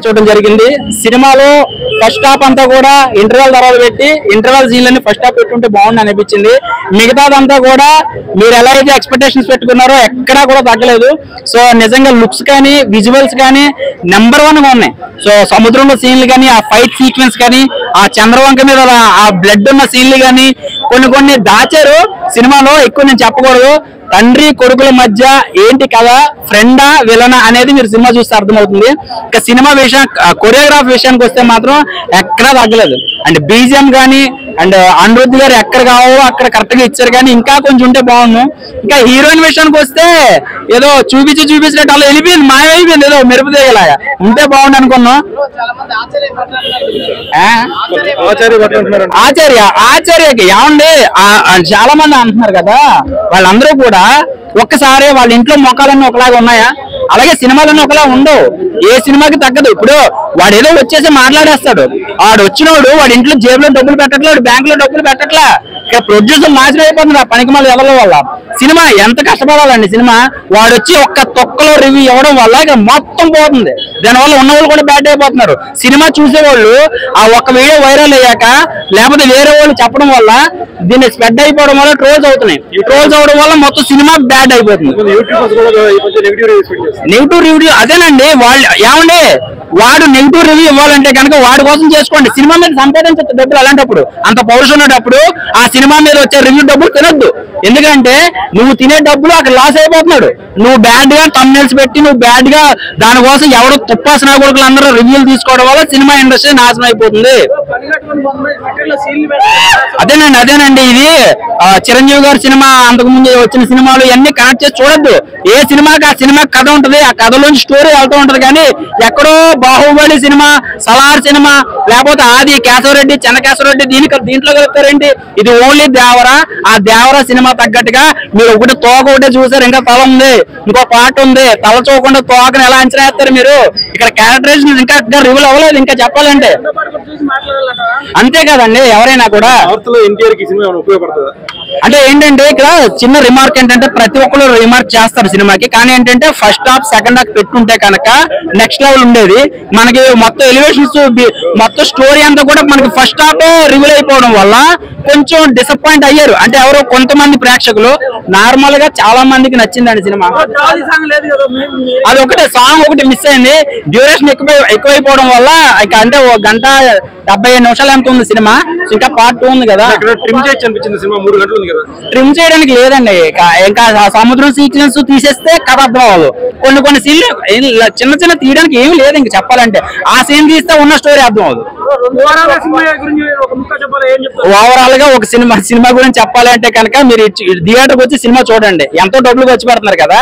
చూడడం జరిగింది. సినిమాలో ఫస్ట్ హాఫ్ అంతా కూడా ఇంటర్వెల్ తర్వాత పెట్టి ఇంటర్వెల్ సీన్లని ఫస్ట్ హాఫ్ పెట్టుంటే బాగుంది అనిపించింది. మిగతాదంతా కూడా మీరు ఎలా అయితే ఎక్స్పెక్టేషన్స్ పెట్టుకున్నారో ఎక్కడా కూడా తగ్గలేదు. సో నిజంగా లుక్స్ కానీ విజువల్స్ కానీ నెంబర్ 1 గా ఉన్నాయి. సో సముద్రంలో సీన్లు కానీ, ఆ ఫైట్ సీక్వెన్స్ కానీ, ఆ చంద్రవంక మీద ఆ బ్లడ్ ఉన్న సీన్లు కానీ కొన్ని దాచారు సినిమాలో. ఎక్కువ నేను చెప్పకూడదు. తండ్రి కొడుకుల మధ్య ఏంటి కథ, ఫ్రెండా విలనా అనేది మీరు సినిమా చూస్తే అర్థమవుతుంది. ఇక సినిమా కొరియోగ్రాఫ్ విషయానికి వస్తే మాత్రం ఎక్కడా తగ్గలేదు. అండ్ బీజిఎం కానీ అండ్ అనిరుద్ధ్ గారు ఎక్కడ కావాలో అక్కడ కరెక్ట్ గా ఇచ్చారు, కానీ ఇంకా కొంచెం ఉంటే బాగుండు. ఇంకా హీరోయిన్ విషయానికి వస్తే ఏదో చూపించినట్టు అలా వెళ్ళిపోయింది, మాయమైపోయింది, ఏదో మెరుపు దిగలాగా. ఉంటే బాగుండు అనుకున్నాం. ఆచార్యకి ఏమండి చాలా మంది అంటున్నారు కదా, వాళ్ళందరూ కూడా ఒక్కసారి వాళ్ళ ఇంట్లో మొక్కలన్నీ ఒకలాగా ఉన్నాయా, అలాగే సినిమాలన్నీ ఒకలా ఉండవు. ఏ సినిమాకి తగ్గదు. ఇప్పుడు వాడు ఏదో వచ్చేసి మాట్లాడేస్తాడు, వాడు వచ్చినోడు వాడి ఇంట్లో జేబులో డబ్బులు పెట్టట్లే, వాడు బ్యాంక్ లో డబ్బులు పెట్టట్లే. ఇక్కడ ప్రొడ్యూసర్ నాశనం అయిపోతుంది ఆ పనికిమాల ఎవరి వల్ల. సినిమా ఎంత కష్టపడాలండి. సినిమా వాడు వచ్చి ఒక్క తొక్కలో రివ్యూ ఇవ్వడం వల్ల ఇక్కడ మొత్తం పోతుంది. దానివల్ల ఉన్న వాళ్ళు కూడా బ్యాడ్ అయిపోతున్నారు. సినిమా చూసేవాళ్ళు ఆ ఒక్క వీడియో వైరల్ అయ్యాక లేకపోతే వేరే వాళ్ళు చెప్పడం వల్ల దీన్ని స్ప్రెడ్ అయిపోవడం వల్ల ట్రోల్స్ అవుతున్నాయి. ట్రోల్స్ అవడం వల్ల మొత్తం సినిమా బ్యాడ్ అయిపోతుంది. నెగిటివ్ రివ్యూ అదేనండి. వాళ్ళు ఏమండి, వాడు నెగిటివ్ రివ్యూ ఇవ్వాలంటే కనుక వాడి కోసం చేసుకోండి. సినిమా మీద సంపాదించే డబ్బులు అలాంటప్పుడు, అంత పౌరుషం ఉన్నప్పుడు ఆ సినిమా మీద వచ్చే రివ్యూ డబ్బులు తినొద్దు. ఎందుకంటే నువ్వు తినే డబ్బులు అక్కడ లాస్ అయిపోతున్నాడు. నువ్వు బ్యాడ్ గా తమ్నెల్స్ పెట్టి నువ్వు బ్యాడ్ గా దానికోసం ఎవరు తుప్పాసిన కొడుకులు అందరూ రివ్యూలు తీసుకోవడం వల్ల సినిమా ఇండస్ట్రీ నాశనం అయిపోతుంది. అదేనండి ఇది చిరంజీవి గారి సినిమా, అంతకు ముందు వచ్చిన సినిమాలు ఇవన్నీ కనెక్ట్ చేసి చూడొద్దు. ఏ సినిమాకి ఆ సినిమా కథ ఉంటది, ఆ కథలోంచి స్టోరీ వెళ్తూ ఉంటది. కానీ ఎక్కడో బాహుబలి సినిమా, సలార్ సినిమా, లేకపోతే ఆది కేశవరెడ్డి, చెన్నకేశవరెడ్డి దీంట్లో కలుపుతారేంటి? ఇది ఓన్లీ దేవరా. ఆ దేవరా సినిమా తగ్గట్టుగా మీరు ఒకటే చూసారు, ఇంకా తల ఉంది, ఇంకో పాట ఉంది. తల చూడకుండా తోకను ఎలా అంచనా వేస్తారు మీరు? ఇక్కడ క్యారెక్టరైజేషన్ ఇంకా రివీల్ అవ్వలేదు. ఇంకా చెప్పాలంటే అంతే కదండి. ఎవరైనా కూడా అంటే ఏంటంటే ఇక్కడ చిన్న రిమార్క్ ఏంటంటే ప్రతి ఒక్కరు రిమార్క్ చేస్తారు సినిమాకి. కానీ ఏంటంటే ఫస్ట్ హాఫ్ సెకండ్ హాఫ్ పెట్టుంటే కనుక నెక్స్ట్ లెవెల్ ఉండేది. మనకి మొత్తం ఎలివేషన్స్ మొత్తం స్టోరీ అంతా కూడా మనకి ఫస్ట్ హాఫ్ రివీల్ అయిపోవడం వల్ల కొంచెం డిసప్పాయింట్ అయ్యారు. అంటే ఎవరో కొంతమంది ప్రేక్షకులు. నార్మల్ గా చాలా మందికి నచ్చిందండి సినిమా. అది ఒకటే సాంగ్ ఒకటి మిస్ అయింది. డ్యూరేషన్ ఎక్కువైపోవడం వల్ల ఇక అంటే 1:75 నిమిషాలు ఎంత ఉంది సినిమా. ఇంకా పార్ట్ 2 ఉంది కదా, ట్రిమ్ చేయడానికి లేదండి. ఇంకా సముద్రం సీక్వెన్స్ తీసేస్తే కథ అర్థం అవ్వదు. కొన్ని సీన్లు చిన్న తీయడానికి ఏమి లేదు. ఇంకా చెప్పాలంటే ఆ సీన్ తీస్తే ఉన్న స్టోరీ అర్థం అవ్వదు. ఓవరాల్ గా ఒక సినిమా గురించి చెప్పాలంటే కనుక మీరు థియేటర్కి వచ్చి సినిమా చూడండి. ఎంతో డబ్బులు ఖర్చు పెడుతున్నారు కదా.